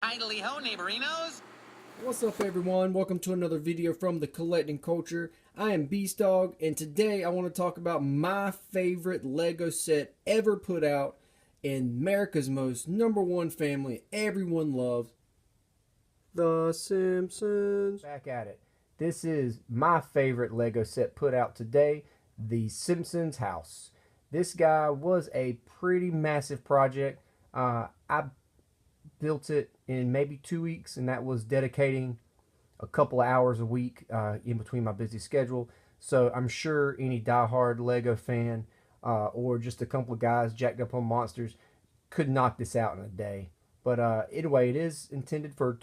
Idly ho, neighborinos! What's up, everyone? Welcome to another video from the Collecting Culture. I am Beast Dog, and today I want to talk about my favorite Lego set ever put out in America's most #1 family everyone loves, The Simpsons. Back at it. This is my favorite Lego set put out today, the Simpsons house. This guy was a pretty massive project. I built it in maybe 2 weeks, and that was dedicating a couple of hours a week in between my busy schedule. So I'm sure any diehard Lego fan or just a couple of guys jacked up on monsters could knock this out in a day. But anyway, it is intended for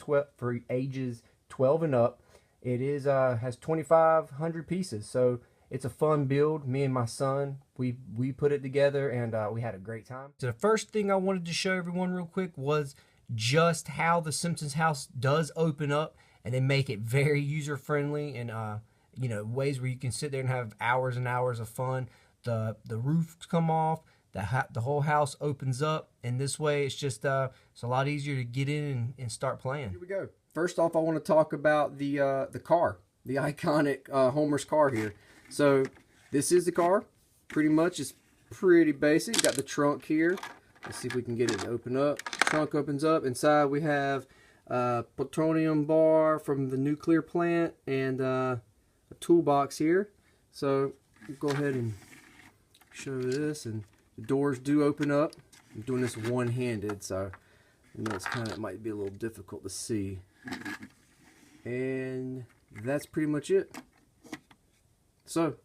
ages 12 and up. It is has 2,500 pieces, so it's a fun build. Me and my son, we put it together, and we had a great time. So the first thing I wanted to show everyone real quick was just how the Simpsons house does open up, and they make it very user friendly, and ways where you can sit there and have hours and hours of fun. The roofs come off, the whole house opens up, and this way it's just it's a lot easier to get in and start playing. Here we go. First off, I want to talk about the car, the iconic Homer's car here. So this is the car. Pretty much, it's pretty basic. Got the trunk here. Let's see if we can get it to open up. Trunk opens up. Inside we have a plutonium bar from the nuclear plant and a toolbox here. So we'll go ahead and show this, and the doors do open up. I'm doing this one-handed, so I know it might be a little difficult to see. And that's pretty much it. So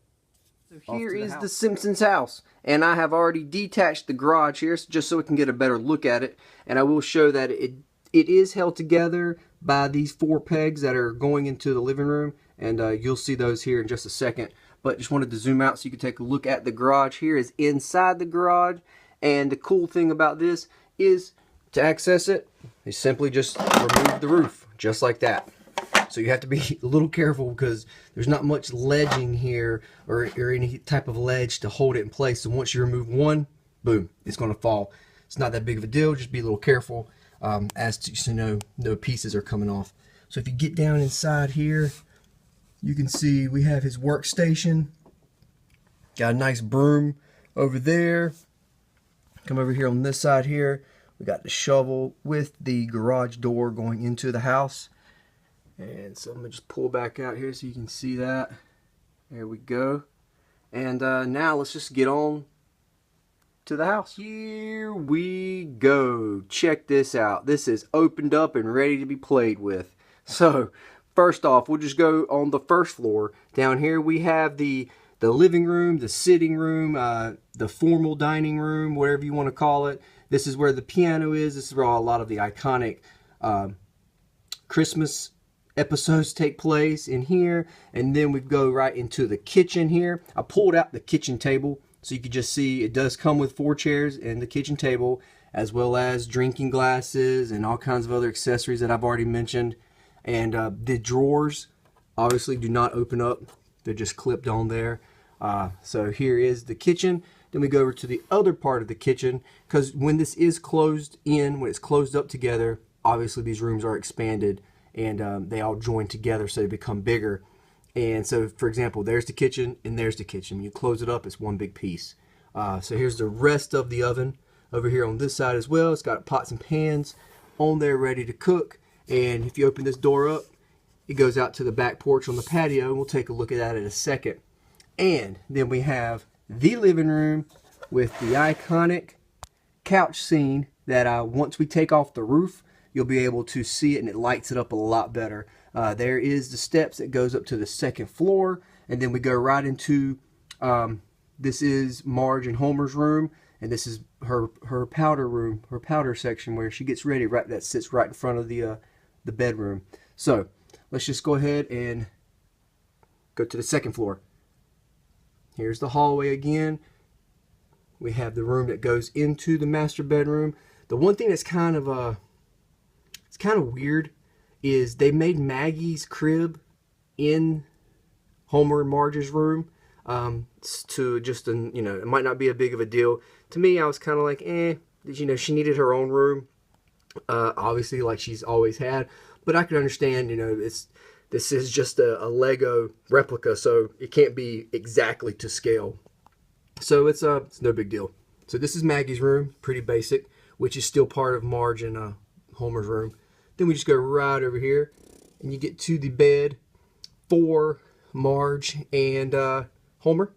here is the Simpsons house, and I have already detached the garage here just so we can get a better look at it. And I will show that it is held together by these 4 pegs that are going into the living room, and you'll see those here in just a second. But just wanted to zoom out so you can take a look at the garage. Here is inside the garage, and the cool thing about this is to access it, you simply just remove the roof just like that. So you have to be a little careful because there's not much ledging here or any type of ledge to hold it in place. So once you remove one, boom, it's going to fall. It's not that big of a deal. Just be a little careful as to no pieces are coming off. So if you get down inside here, you can see we have his workstation. Got a nice broom over there. Come over here on this side here. We got the shovel with the garage door going into the house. And so I'm going to just pull back out here so you can see that. There we go. And now let's just get on to the house. Here we go. Check this out. This is opened up and ready to be played with. So first off, we'll just go on the first floor. Down here we have the living room, the sitting room, the formal dining room, whatever you want to call it. This is where the piano is. This is where a lot of the iconic Christmas episodes take place in here. And then we go right into the kitchen here. I pulled out the kitchen table so you can just see it does come with 4 chairs and the kitchen table, as well as drinking glasses and all kinds of other accessories that I've already mentioned. And the drawers obviously do not open up. They're just clipped on there. So here is the kitchen. Then we go over to the other part of the kitchen, because when this is closed in, when it's closed up together, obviously these rooms are expanded and they all join together so they become bigger. And so, for example, there's the kitchen and there's the kitchen. When you close it up, it's one big piece. So here's the rest of the oven over here on this side as well. It's got pots and pans on there ready to cook. And if you open this door up, it goes out to the back porch on the patio, and we'll take a look at that in a second. And then we have the living room with the iconic couch scene that once we take off the roof, you'll be able to see it, and it lights it up a lot better. There is the steps that goes up to the 2nd floor, and then we go right into, this is Marge and Homer's room, and this is her powder room, her powder section where she gets ready, right, that sits right in front of the bedroom. So let's just go ahead and go to the 2nd floor. Here's the hallway again. We have the room that goes into the master bedroom. The one thing that's kind of weird is they made Maggie's crib in Homer and Marge's room to just, it might not be a big of a deal. To me, I was kind of like, she needed her own room. obviously like she's always had. But I can understand, you know, this is just a Lego replica, so it can't be exactly to scale. So it's no big deal. So this is Maggie's room, pretty basic, which is still part of Marge and Homer's room. Then we just go right over here, and you get to the bed for Marge and Homer.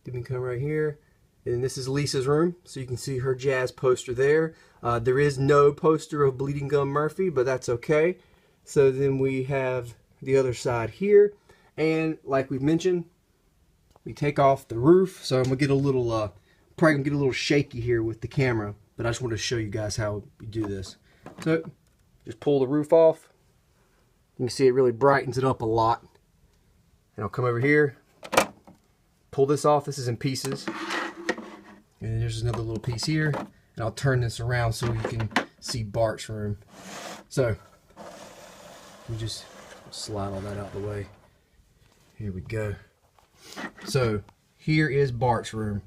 Then we come right here, and this is Lisa's room, so you can see her jazz poster there. There is no poster of Bleeding Gum Murphy, but that's okay. So then we have the other side here, and like we've mentioned, we take off the roof. So I'm gonna get a little, probably gonna get a little shaky here with the camera, but I just want to show you guys how we do this. So just pull the roof off. You can see it really brightens it up a lot. And I'll come over here, pull this off. This is in pieces. And there's another little piece here. And I'll turn this around so you can see Bart's room. So, we just slide all that out of the way. Here we go. So, here is Bart's room.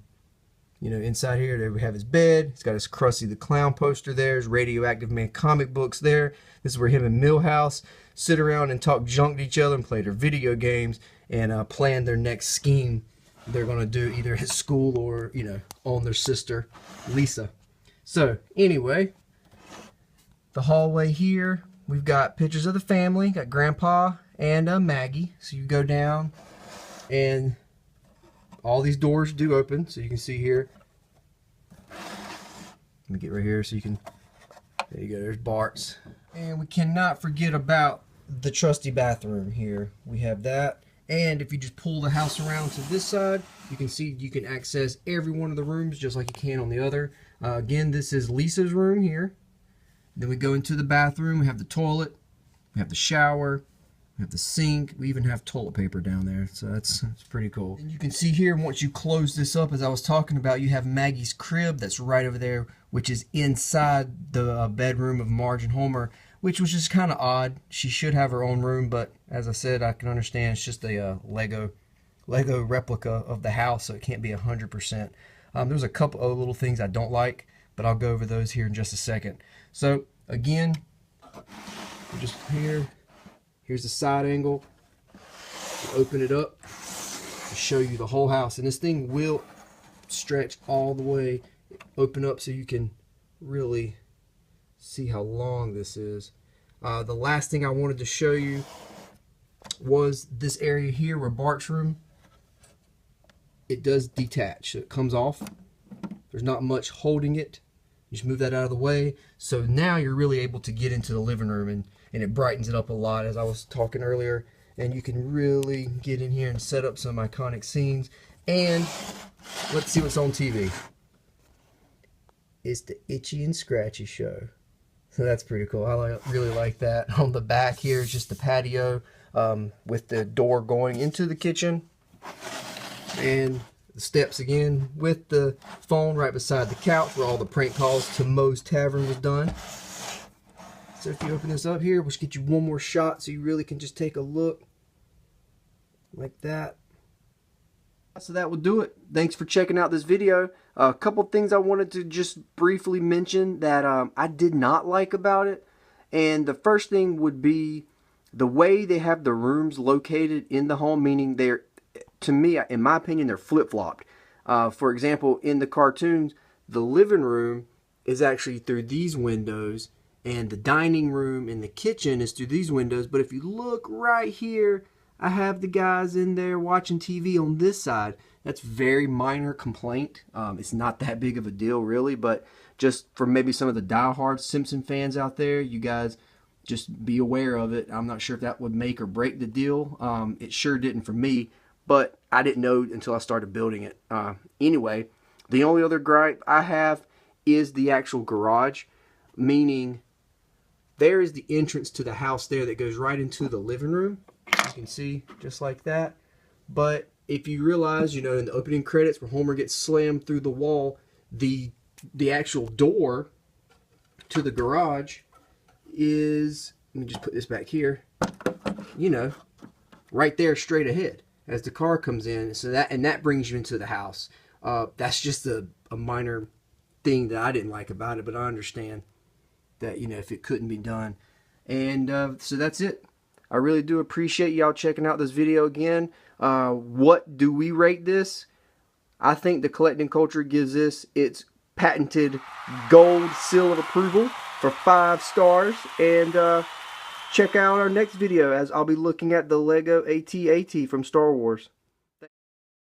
You know, inside here, there we have his bed. He's got his Krusty the Clown poster there. His Radioactive Man comic books there. This is where him and Milhouse sit around and talk junk to each other and play their video games and plan their next scheme they're going to do either at school or, you know, on their sister, Lisa. So, anyway, the hallway here, we've got pictures of the family. Got Grandpa and Maggie. So you go down and all these doors do open, so you can see here. Let me get right here so you can, there you go, there's Bart's. And we cannot forget about the trusty bathroom here. We have that. And if you just pull the house around to this side, you can see you can access every one of the rooms just like you can on the other. Again, this is Lisa's room here. Then we go into the bathroom. We have the toilet. We have the shower. We have the sink. We even have toilet paper down there. So that's pretty cool. And you can see here, once you close this up, as I was talking about, you have Maggie's crib that's right over there, which is inside the bedroom of Marge and Homer, which was just kind of odd. She should have her own room, but as I said, I can understand it's just a Lego replica of the house, so it can't be 100%. There's a couple of little things I don't like, but I'll go over those here in just a second. So again, we're just here. Here's the side angle. Open it up to show you the whole house, and this thing will stretch all the way, open up so you can really see how long this is. The last thing I wanted to show you was this area here where Bart's room, it does detach. So it comes off. There's not much holding it. You just move that out of the way. So now you're really able to get into the living room, and it brightens it up a lot, as I was talking earlier. And you can really get in here and set up some iconic scenes. And let's see what's on TV. It's the Itchy and Scratchy Show. So that's pretty cool. I really like that. On the back here is just the patio with the door going into the kitchen. And the steps again with the phone right beside the couch where all the prank calls to Moe's Tavern was done. So if you open this up here, we'll just get you one more shot so you really can just take a look like that. So that will do it. Thanks for checking out this video. A couple things I wanted to just briefly mention that I did not like about it. And the first thing would be the way they have the rooms located in the home, meaning they're, to me, in my opinion, they're flip-flopped. For example, in the cartoons, the living room is actually through these windows, and the dining room and the kitchen is through these windows. But if you look right here, I have the guys in there watching TV on this side. That's very minor complaint. It's not that big of a deal, really, but just for maybe some of the diehard Simpson fans out there, you guys just be aware of it. I'm not sure if that would make or break the deal. It sure didn't for me, but I didn't know until I started building it. Anyway, the only other gripe I have is the actual garage, meaning there is the entrance to the house there that goes right into the living room. You can see just like that. But if you realize, you know, in the opening credits where Homer gets slammed through the wall, the actual door to the garage is, let me just put this back here, you know, right there straight ahead as the car comes in. So that brings you into the house. That's just a minor thing that I didn't like about it, but I understand that, you know, if it couldn't be done. And so that's it. I really do appreciate y'all checking out this video again. What do we rate this? I think the Collecting Culture gives this its patented gold seal of approval for 5 stars. And check out our next video, as I'll be looking at the Lego AT-AT from Star Wars.